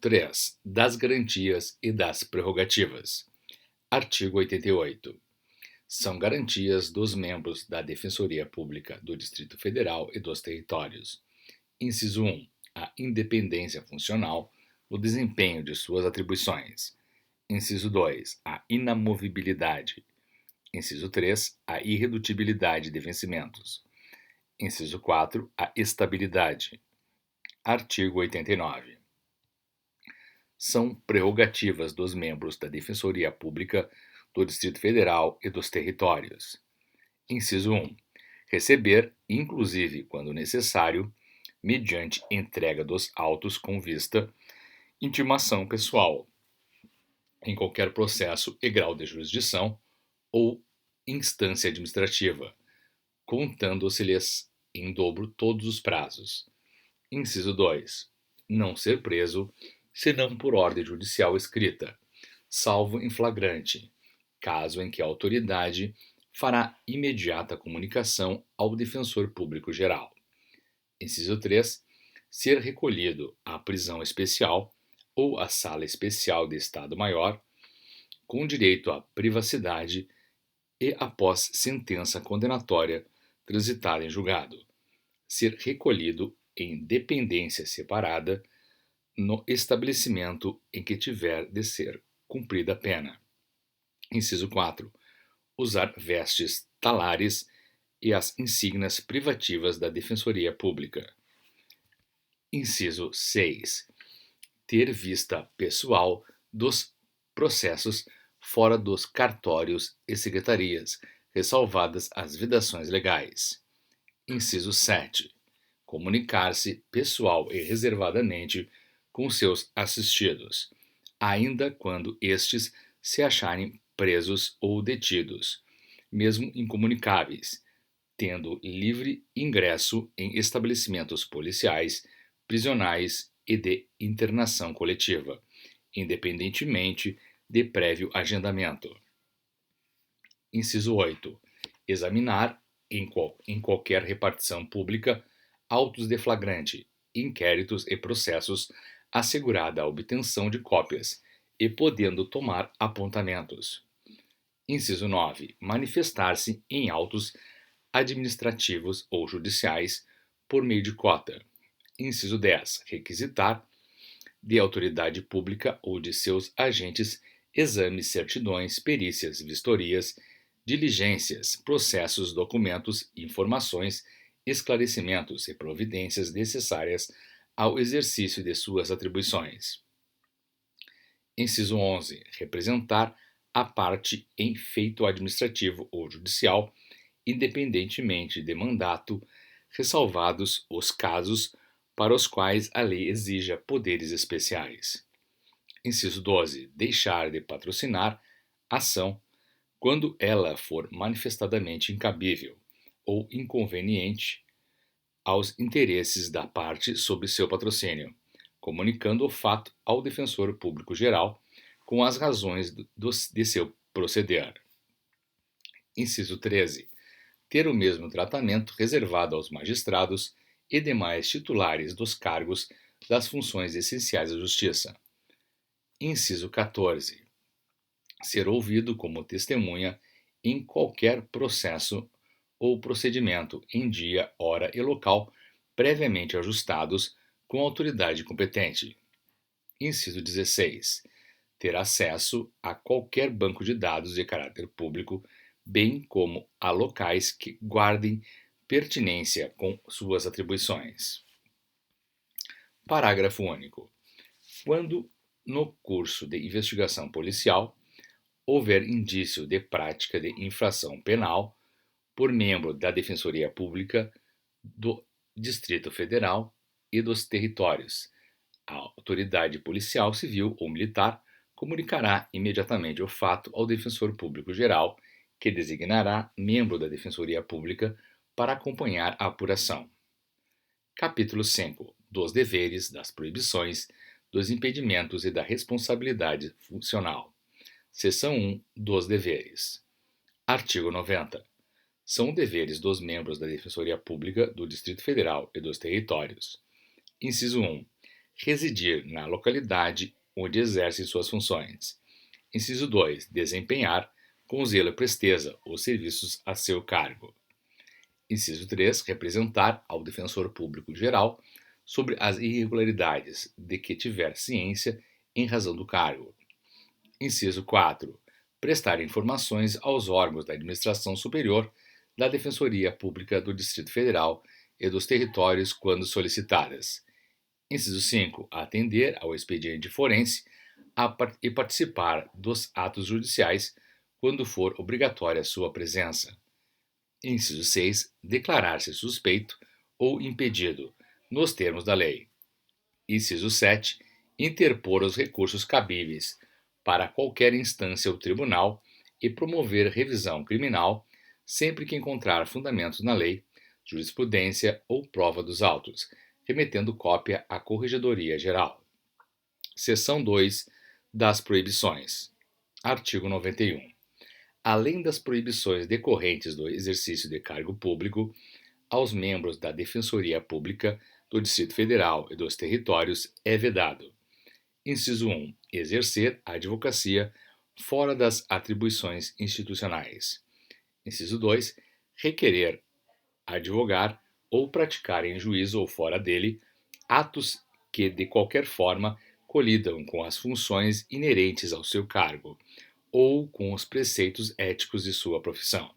3. Das garantias e das prerrogativas. Artigo 88. São garantias dos membros da Defensoria Pública do Distrito Federal e dos Territórios. Inciso 1. A independência funcional no desempenho de suas atribuições. Inciso 2. A inamovibilidade. Inciso 3. A irredutibilidade de vencimentos. Inciso 4. A estabilidade. Artigo 89. São prerrogativas dos membros da Defensoria Pública do Distrito Federal e dos Territórios. Inciso 1. Receber, inclusive quando necessário, mediante entrega dos autos com vista, intimação pessoal, em qualquer processo e grau de jurisdição ou instância administrativa, contando-se-lhes em dobro todos os prazos. Inciso 2. Não ser preso, senão por ordem judicial escrita, salvo em flagrante, caso em que a autoridade fará imediata comunicação ao defensor público geral. Inciso 3. Ser recolhido à prisão especial ou à sala especial de Estado-Maior, com direito à privacidade e após sentença condenatória transitada em julgado. Ser recolhido em dependência separada no estabelecimento em que tiver de ser cumprida a pena. Inciso 4. Usar vestes talares e as insígnias privativas da Defensoria Pública. Inciso 6. Ter vista pessoal dos processos fora dos cartórios e secretarias, ressalvadas as vedações legais. Inciso 7. Comunicar-se pessoal e reservadamente com seus assistidos, ainda quando estes se acharem presos ou detidos, mesmo incomunicáveis, tendo livre ingresso em estabelecimentos policiais, prisionais e de internação coletiva, independentemente de prévio agendamento. Inciso 8. Examinar, em qualquer repartição pública, autos de flagrante, inquéritos e processos, assegurada a obtenção de cópias e podendo tomar apontamentos. Inciso 9. Manifestar-se em autos administrativos ou judiciais por meio de cota. Inciso 10. Requisitar de autoridade pública ou de seus agentes exames, certidões, perícias, vistorias, diligências, processos, documentos, informações, esclarecimentos e providências necessárias ao exercício de suas atribuições. Inciso 11. Representar a parte em feito administrativo ou judicial, independentemente de mandato, ressalvados os casos para os quais a lei exija poderes especiais. Inciso 12. Deixar de patrocinar ação quando ela for manifestadamente incabível ou inconveniente aos interesses da parte sob seu patrocínio, comunicando o fato ao defensor público geral com as razões de seu proceder. Inciso 13. Ter o mesmo tratamento reservado aos magistrados e demais titulares dos cargos das funções essenciais da Justiça. Inciso 14. Ser ouvido como testemunha em qualquer processo ou procedimento em dia, hora e local previamente ajustados com a autoridade competente. Inciso 16. Ter acesso a qualquer banco de dados de caráter público, bem como a locais que guardem pertinência com suas atribuições. Parágrafo único. Quando, no curso de investigação policial, houver indício de prática de infração penal por membro da Defensoria Pública do Distrito Federal e dos Territórios, a autoridade policial, civil ou militar comunicará imediatamente o fato ao defensor público geral, que designará membro da Defensoria Pública para acompanhar a apuração. Capítulo 5. Dos deveres, das proibições, dos impedimentos e da responsabilidade funcional. Seção 1. Dos deveres. Artigo 90. São deveres dos membros da Defensoria Pública do Distrito Federal e dos Territórios. Inciso 1. residir na localidade onde exercem suas funções. Inciso 2. Desempenhar, com zelo e presteza, os serviços a seu cargo. Inciso 3. Representar ao defensor público geral sobre as irregularidades de que tiver ciência em razão do cargo. Inciso 4. Prestar informações aos órgãos da administração superior da Defensoria Pública do Distrito Federal e dos territórios quando solicitadas. Inciso 5. Atender ao expediente forense e participar dos atos judiciais quando for obrigatória sua presença. Inciso 6. Declarar-se suspeito ou impedido, nos termos da lei. Inciso 7. Interpor os recursos cabíveis para qualquer instância ou tribunal e promover revisão criminal sempre que encontrar fundamentos na lei, jurisprudência ou prova dos autos, remetendo cópia à Corregedoria Geral. Seção 2 das proibições. Artigo 91. Além das proibições decorrentes do exercício de cargo público, aos membros da Defensoria Pública do Distrito Federal e dos territórios é vedado: inciso 1. Exercer a advocacia fora das atribuições institucionais. Inciso 2. Requerer, advogar ou praticar em juízo ou fora dele atos que, de qualquer forma, colidam com as funções inerentes ao seu cargo ou com os preceitos éticos de sua profissão.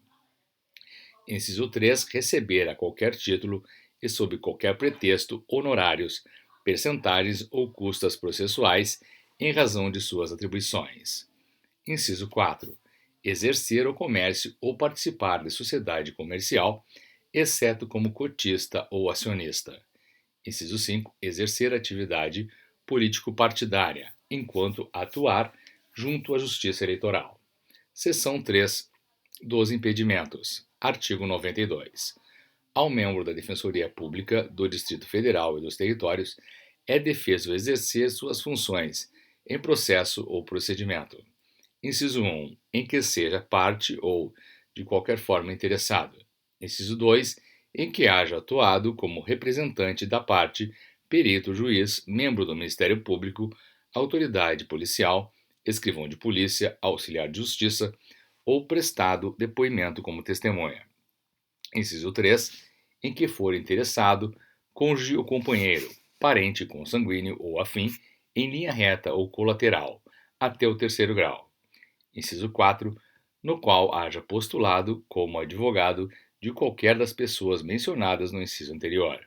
Inciso 3. Receber a qualquer título e sob qualquer pretexto honorários, percentagens ou custas processuais em razão de suas atribuições. Inciso 4. Exercer o comércio ou participar de sociedade comercial, exceto como cotista ou acionista. Inciso 5. Exercer atividade político-partidária, enquanto atuar junto à Justiça Eleitoral. Seção 3 dos impedimentos. Artigo 92. Ao membro da Defensoria Pública do Distrito Federal e dos territórios é defeso exercer suas funções em processo ou procedimento. Inciso 1. Em que seja parte ou, de qualquer forma, interessado. Inciso 2. Em que haja atuado como representante da parte, perito, juiz, membro do Ministério Público, autoridade policial, escrivão de polícia, auxiliar de justiça ou prestado depoimento como testemunha. Inciso 3. Em que for interessado, cônjuge ou companheiro, parente consanguíneo ou afim, em linha reta ou colateral, até o terceiro grau. Inciso 4. No qual haja postulado como advogado de qualquer das pessoas mencionadas no inciso anterior.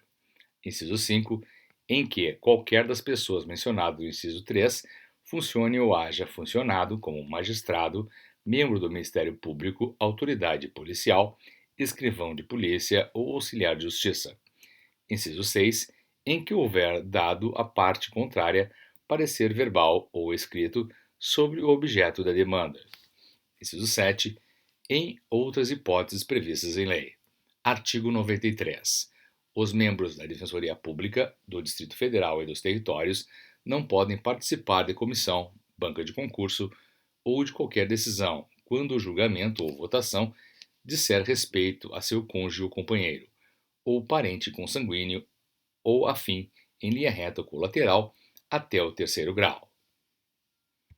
Inciso 5. Em que qualquer das pessoas mencionadas no inciso 3 funcione ou haja funcionado como magistrado, membro do Ministério Público, autoridade policial, escrivão de polícia ou auxiliar de justiça. Inciso 6. Em que houver dado à parte contrária parecer verbal ou escrito sobre o objeto da demanda. Inciso 7. Em outras hipóteses previstas em lei. Artigo 93. Os membros da Defensoria Pública do Distrito Federal e dos territórios não podem participar de comissão, banca de concurso ou de qualquer decisão, quando o julgamento ou votação disser respeito a seu cônjuge ou companheiro, ou parente consanguíneo ou afim, em linha reta ou colateral, até o terceiro grau.